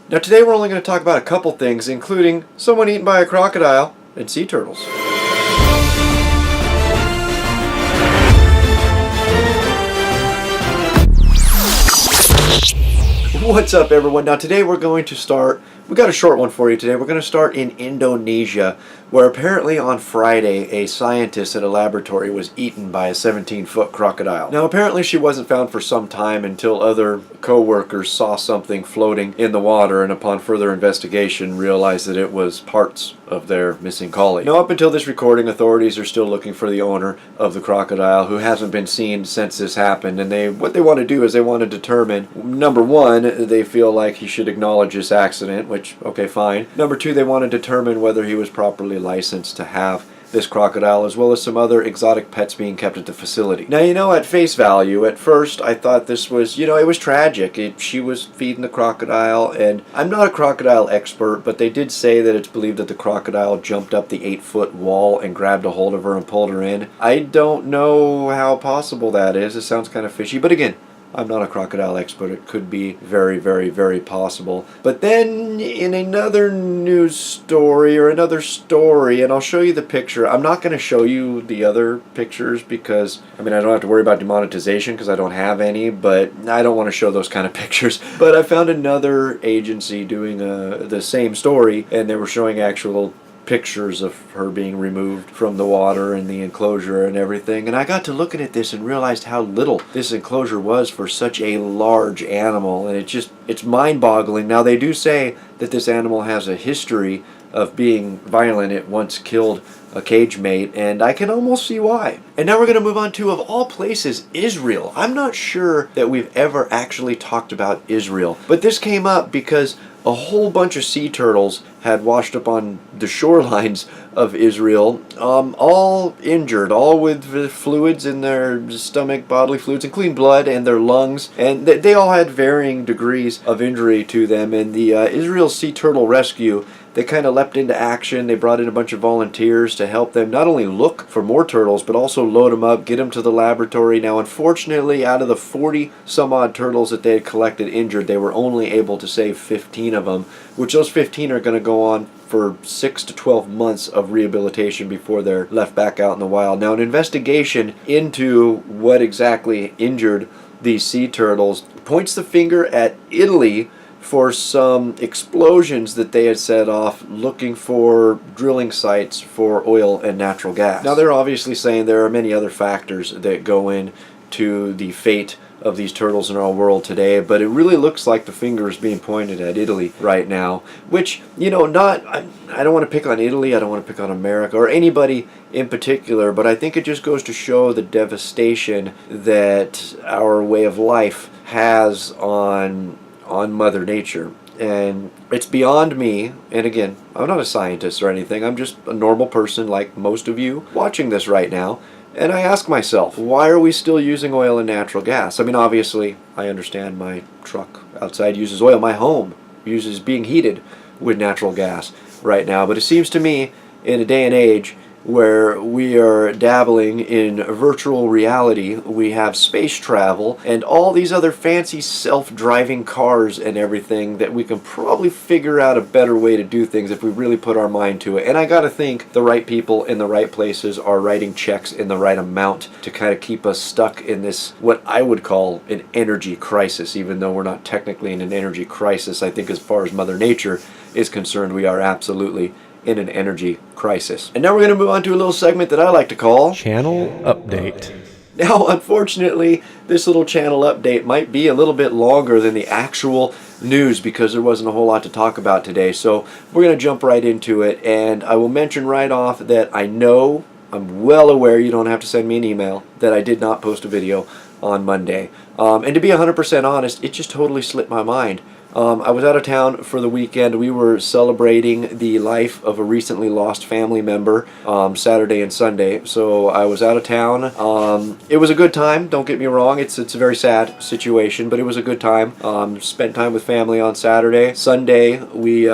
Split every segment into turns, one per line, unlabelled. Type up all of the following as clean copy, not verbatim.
Now today we're only going to talk about a couple things, including someone eaten by a crocodile and sea turtles. What's up, everyone? Now today we're going to start, we got a short one for you today. We're going to start in Indonesia, where apparently on Friday a scientist at a laboratory was eaten by a 17-foot crocodile. Now apparently she wasn't found for some time until other co-workers saw something floating in the water, and upon further investigation realized that it was parts of their missing colleague. Now up until this recording, authorities are still looking for the owner of the crocodile, who hasn't been seen since this happened, and what they want to do is they want to determine, number one, they feel like he should acknowledge this accident, which, okay, fine. Number two, they want to determine whether he was properly licensed to have this crocodile, as well as some other exotic pets being kept at the facility. Now, at face value, at first I thought this was, it was tragic. She was feeding the crocodile, and I'm not a crocodile expert, but they did say that it's believed that the crocodile jumped up the 8-foot wall and grabbed a hold of her and pulled her in. I don't know how possible that is. It sounds kind of fishy, but again, I'm not a crocodile expert. It could be very, very, very possible. But then in another news story, and I'll show you the picture. I'm not going to show you the other pictures because, I don't have to worry about demonetization because I don't have any, but I don't want to show those kind of pictures. But I found another agency doing the same story, and they were showing actual pictures of her being removed from the water and the enclosure and everything, and I got to looking at this and realized how little this enclosure was for such a large animal, and it's mind-boggling. Now they do say that this animal has a history of being violent. It once killed a cage mate, and I can almost see why. And now we're going to move on to, of all places, Israel. I'm not sure that we've ever actually talked about Israel, but this came up because a whole bunch of sea turtles had washed up on the shorelines of Israel, all injured, all with fluids in their stomach, bodily fluids, including blood, and their lungs, and they all had varying degrees of injury to them. And the Israel Sea Turtle Rescue, they kind of leapt into action. They brought in a bunch of volunteers to help them not only look for more turtles, but also load them up, get them to the laboratory. Now, unfortunately, out of the 40 some odd turtles that they had collected injured, they were only able to save 15 of them, which those 15 are going to go on for 6 to 12 months of rehabilitation before they're left back out in the wild. Now, an investigation into what exactly injured these sea turtles points the finger at Italy for some explosions that they had set off looking for drilling sites for oil and natural gas. Now they're obviously saying there are many other factors that go into the fate of these turtles in our world today, but it really looks like the finger is being pointed at Italy right now, which, I don't want to pick on Italy, I don't want to pick on America or anybody in particular, but I think it just goes to show the devastation that our way of life has on Mother Nature. And it's beyond me, and again, I'm not a scientist or anything, I'm just a normal person like most of you watching this right now, and I ask myself, why are we still using oil and natural gas? Obviously, I understand my truck outside uses oil, my home uses being heated with natural gas right now, but it seems to me, in a day and age where we are dabbling in virtual reality, we have space travel, and all these other fancy self-driving cars and everything, that we can probably figure out a better way to do things if we really put our mind to it. And I gotta think the right people in the right places are writing checks in the right amount to kind of keep us stuck in this, what I would call an energy crisis, even though we're not technically in an energy crisis. I think as far as Mother Nature is concerned, we are absolutely in an energy crisis. And now we're going to move on to a little segment that I like to call
Channel Update.
Now, unfortunately, this little channel update might be a little bit longer than the actual news because there wasn't a whole lot to talk about today. So we're going to jump right into it, and I will mention right off that I'm well aware, you don't have to send me an email, that I did not post a video on Monday. And to be 100% honest, it just totally slipped my mind. I was out of town for the weekend. We were celebrating the life of a recently lost family member Saturday and Sunday. So I was out of town. It was a good time, don't get me wrong. It's a very sad situation, but it was a good time. Spent time with family on Saturday. Sunday, we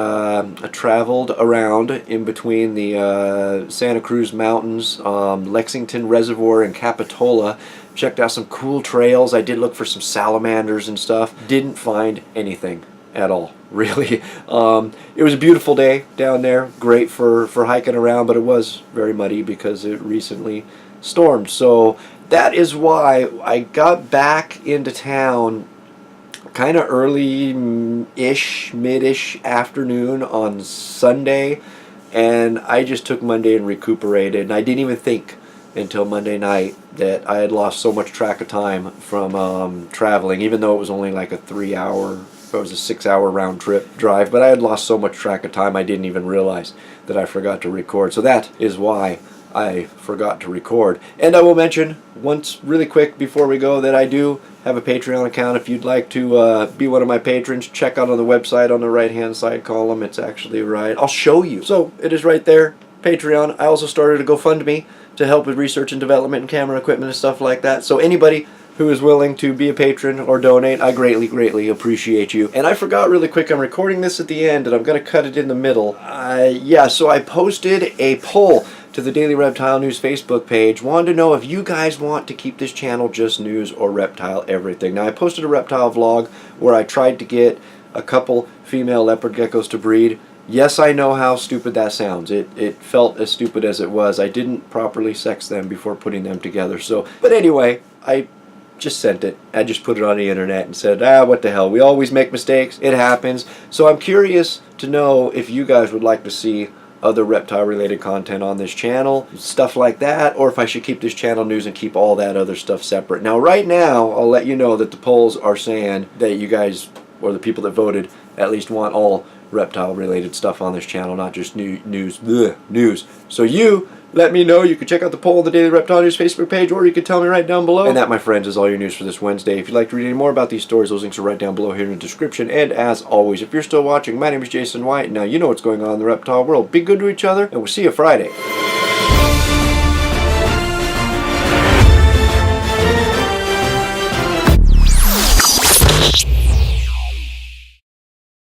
traveled around in between the Santa Cruz Mountains, Lexington Reservoir, and Capitola. Checked out some cool trails. I did look for some salamanders and stuff. Didn't find anything. at all, really. It was a beautiful day down there, great for hiking around, but it was very muddy because it recently stormed. So that is why I got back into town kind of early-ish, mid-ish afternoon on Sunday, and I just took Monday and recuperated, and I didn't even think until Monday night that I had lost so much track of time from traveling, even though it was only like a 6-hour round trip drive, but I had lost so much track of time I didn't even realize that I forgot to record. So that is why I forgot to record. And I will mention once really quick before we go that I do have a Patreon account. If you'd like to be one of my patrons, check out on the website on the right hand side column. It's actually right. I'll show you. So it is right there, Patreon. I also started a GoFundMe to help with research and development and camera equipment and stuff like that. So anybody who is willing to be a patron or donate, I greatly appreciate you. And I forgot really quick, I'm recording this at the end and I'm going to cut it in the middle. So I posted a poll to the Daily Reptile News Facebook page. Wanted to know if you guys want to keep this channel just news or reptile everything. Now I posted a reptile vlog where I tried to get a couple female leopard geckos to breed. Yes, I know how stupid that sounds. It felt as stupid as it was. I didn't properly sex them before putting them together. But anyway, I just sent it. I just put it on the internet and said, what the hell. We always make mistakes. It happens. So I'm curious to know if you guys would like to see other reptile related content on this channel, stuff like that, or if I should keep this channel news and keep all that other stuff separate. Now right now, I'll let you know that the polls are saying that you guys, or the people that voted, at least want all reptile related stuff on this channel, not just news. So you let me know. You can check out the poll on the Daily Reptile News Facebook page, or you can tell me right down below. And that, my friends, is all your news for this Wednesday. If you'd like to read any more about these stories, those links are right down below here in the description. And as always, if you're still watching, my name is Jason White. Now you know what's going on in the reptile world. Be good to each other, and we'll see you Friday.